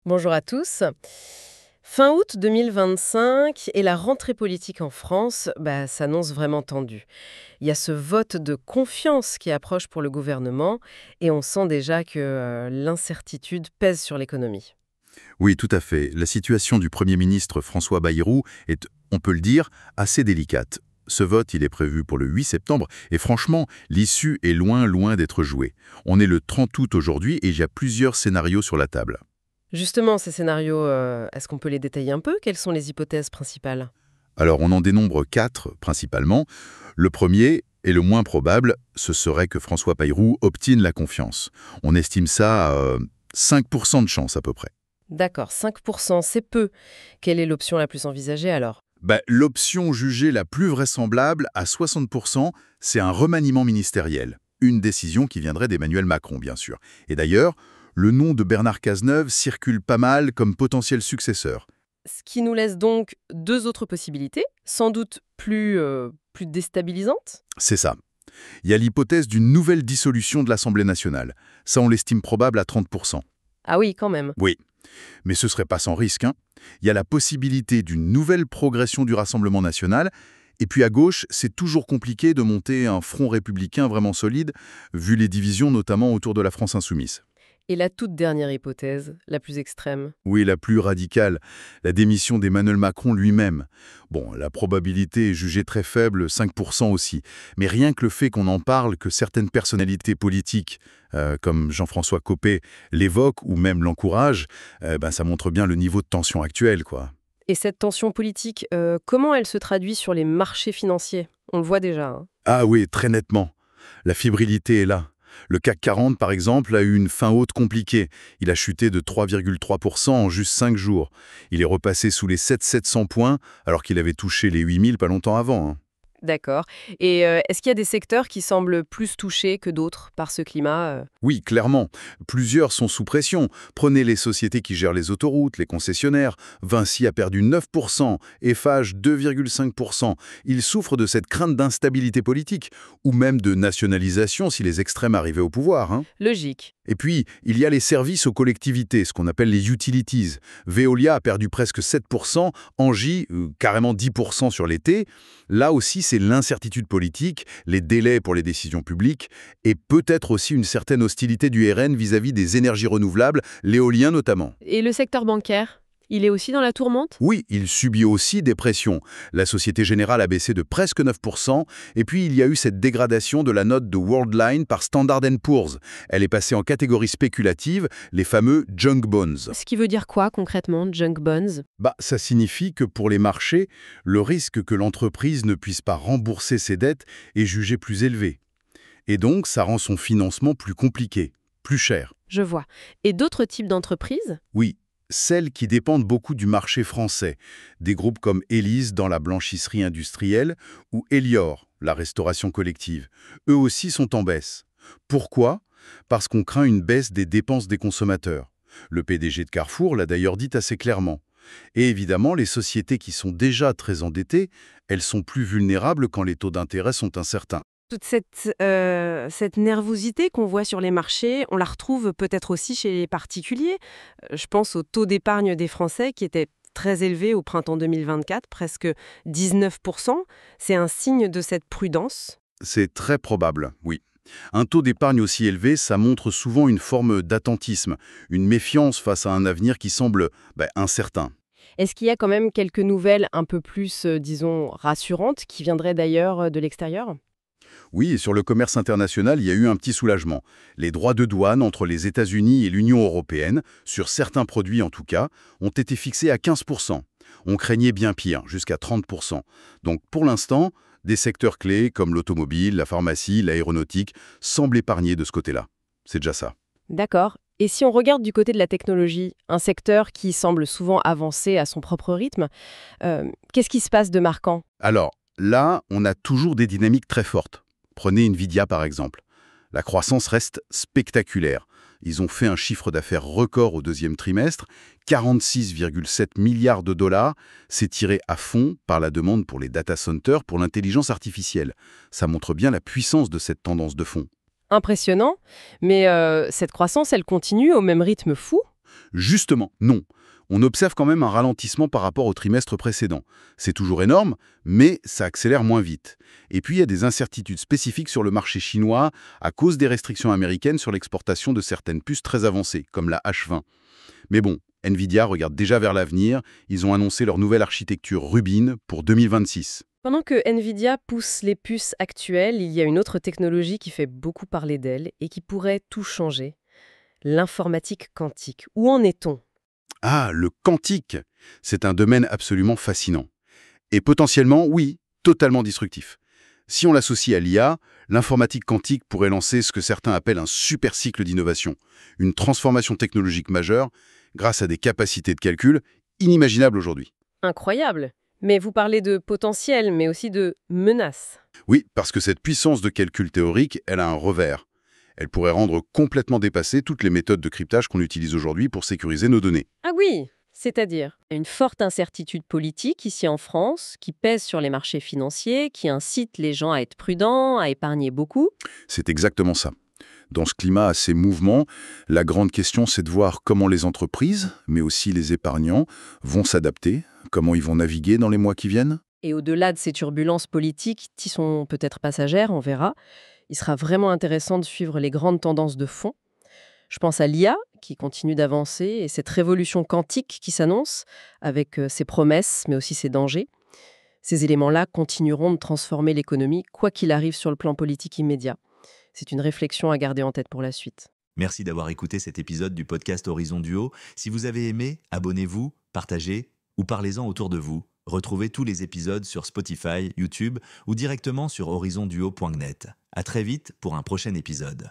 Bonjour à tous. Fin août 2025 et la rentrée politique en France s'annonce vraiment tendue. Il y a ce vote de confiance qui approche pour le gouvernement et on sent déjà que l'incertitude pèse sur l'économie. Oui, tout à fait. La situation du Premier ministre François Bayrou est, on peut le dire, assez délicate. Ce vote, il est prévu pour le 8 septembre et franchement, l'issue est loin d'être jouée. On est le 30 août aujourd'hui et il y a plusieurs scénarios sur la table. Justement, ces scénarios, est-ce qu'on peut les détailler un peu? Quelles sont les hypothèses principales? Alors, on en dénombre quatre principalement. Le premier, et le moins probable, ce serait que François Bayrou obtienne la confiance. On estime ça à 5% de chance à peu près. D'accord, 5%, c'est peu. Quelle est l'option la plus envisagée alors? L'option jugée la plus vraisemblable, à 60%, c'est un remaniement ministériel. Une décision qui viendrait d'Emmanuel Macron, bien sûr. Et d'ailleurs, le nom de Bernard Cazeneuve circule pas mal comme potentiel successeur. Ce qui nous laisse donc deux autres possibilités, sans doute plus déstabilisantes. C'est ça. Il y a l'hypothèse d'une nouvelle dissolution de l'Assemblée nationale. Ça, on l'estime probable à 30%. Ah oui, quand même. Oui, mais ce serait pas sans risque, hein. Il y a la possibilité d'une nouvelle progression du Rassemblement national. Et puis à gauche, c'est toujours compliqué de monter un front républicain vraiment solide, vu les divisions notamment autour de la France insoumise. Et la toute dernière hypothèse, la plus extrême. Oui, la plus radicale, la démission d'Emmanuel Macron lui-même. Bon, la probabilité est jugée très faible, 5% aussi. Mais rien que le fait qu'on en parle, que certaines personnalités politiques, comme Jean-François Copé, l'évoquent ou même l'encouragent, ça montre bien le niveau de tension actuel, quoi. Et cette tension politique, comment elle se traduit sur les marchés financiers? On le voit déjà, hein. Ah oui, très nettement. La fébrilité est là. Le CAC 40, par exemple, a eu une fin haute compliquée. Il a chuté de 3,3% en juste 5 jours. Il est repassé sous les 700 points, alors qu'il avait touché les 8000 pas longtemps avant, hein. D'accord. Et est-ce qu'il y a des secteurs qui semblent plus touchés que d'autres par ce climat? Oui, clairement. Plusieurs sont sous pression. Prenez les sociétés qui gèrent les autoroutes, les concessionnaires. Vinci a perdu 9%, Eiffage 2,5%. Ils souffrent de cette crainte d'instabilité politique, ou même de nationalisation si les extrêmes arrivaient au pouvoir, hein. Logique. Et puis, il y a les services aux collectivités, ce qu'on appelle les utilities. Veolia a perdu presque 7%, Engie, carrément 10% sur l'été. Là aussi, c'est l'incertitude politique, les délais pour les décisions publiques, et peut-être aussi une certaine hostilité du RN vis-à-vis des énergies renouvelables, l'éolien notamment. Et le secteur bancaire? Il est aussi dans la tourmente? Oui, il subit aussi des pressions. La Société Générale a baissé de presque 9%, et puis il y a eu cette dégradation de la note de Worldline par Standard & Poor's. Elle est passée en catégorie spéculative, les fameux junk bonds. Ce qui veut dire quoi concrètement, junk bonds? Ça signifie que pour les marchés, le risque que l'entreprise ne puisse pas rembourser ses dettes est jugé plus élevé. Et donc, ça rend son financement plus compliqué, plus cher. Je vois. Et d'autres types d'entreprises? Oui, celles qui dépendent beaucoup du marché français, des groupes comme Élise dans la blanchisserie industrielle ou Elior, la restauration collective. Eux aussi sont en baisse. Pourquoi? Parce qu'on craint une baisse des dépenses des consommateurs. Le PDG de Carrefour l'a d'ailleurs dit assez clairement. Et évidemment, les sociétés qui sont déjà très endettées, elles sont plus vulnérables quand les taux d'intérêt sont incertains. Toute cette nervosité qu'on voit sur les marchés, on la retrouve peut-être aussi chez les particuliers. Je pense au taux d'épargne des Français qui était très élevé au printemps 2024, presque 19%. C'est un signe de cette prudence. C'est très probable, oui. Un taux d'épargne aussi élevé, ça montre souvent une forme d'attentisme, une méfiance face à un avenir qui semble incertain. Est-ce qu'il y a quand même quelques nouvelles un peu plus, disons, rassurantes qui viendraient d'ailleurs de l'extérieur? Oui, et sur le commerce international, il y a eu un petit soulagement. Les droits de douane entre les États-Unis et l'Union européenne, sur certains produits en tout cas, ont été fixés à 15%. On craignait bien pire, jusqu'à 30%. Donc pour l'instant, des secteurs clés comme l'automobile, la pharmacie, l'aéronautique semblent épargnés de ce côté-là. C'est déjà ça. D'accord. Et si on regarde du côté de la technologie, un secteur qui semble souvent avancer à son propre rythme, qu'est-ce qui se passe de marquant? Alors, là, on a toujours des dynamiques très fortes. Prenez Nvidia par exemple. La croissance reste spectaculaire. Ils ont fait un chiffre d'affaires record au deuxième trimestre, 46,7 milliards de dollars. C'est tiré à fond par la demande pour les data centers pour l'intelligence artificielle. Ça montre bien la puissance de cette tendance de fond. Impressionnant, mais cette croissance, elle continue au même rythme fou? Justement, non. On observe quand même un ralentissement par rapport au trimestre précédent. C'est toujours énorme, mais ça accélère moins vite. Et puis, il y a des incertitudes spécifiques sur le marché chinois à cause des restrictions américaines sur l'exportation de certaines puces très avancées, comme la H20. Mais bon, Nvidia regarde déjà vers l'avenir. Ils ont annoncé leur nouvelle architecture Rubin pour 2026. Pendant que Nvidia pousse les puces actuelles, il y a une autre technologie qui fait beaucoup parler d'elle et qui pourrait tout changer. L'informatique quantique. Où en est-on? Ah, le quantique! C'est un domaine absolument fascinant. Et potentiellement, oui, totalement disruptif. Si on l'associe à l'IA, l'informatique quantique pourrait lancer ce que certains appellent un super cycle d'innovation, une transformation technologique majeure grâce à des capacités de calcul inimaginables aujourd'hui. Incroyable. Mais vous parlez de potentiel, mais aussi de menace. Oui, parce que cette puissance de calcul théorique, elle a un revers. Elle pourrait rendre complètement dépassées toutes les méthodes de cryptage qu'on utilise aujourd'hui pour sécuriser nos données. Ah oui, c'est-à-dire une forte incertitude politique ici en France qui pèse sur les marchés financiers, qui incite les gens à être prudents, à épargner beaucoup. C'est exactement ça. Dans ce climat assez mouvement, la grande question, c'est de voir comment les entreprises, mais aussi les épargnants, vont s'adapter, comment ils vont naviguer dans les mois qui viennent. Et au-delà de ces turbulences politiques, qui sont peut-être passagères, on verra, il sera vraiment intéressant de suivre les grandes tendances de fond. Je pense à l'IA, qui continue d'avancer, et cette révolution quantique qui s'annonce, avec ses promesses, mais aussi ses dangers. Ces éléments-là continueront de transformer l'économie, quoi qu'il arrive sur le plan politique immédiat. C'est une réflexion à garder en tête pour la suite. Merci d'avoir écouté cet épisode du podcast Horizon Duo. Si vous avez aimé, abonnez-vous, partagez ou parlez-en autour de vous. Retrouvez tous les épisodes sur Spotify, YouTube ou directement sur horizonduo.net. À très vite pour un prochain épisode.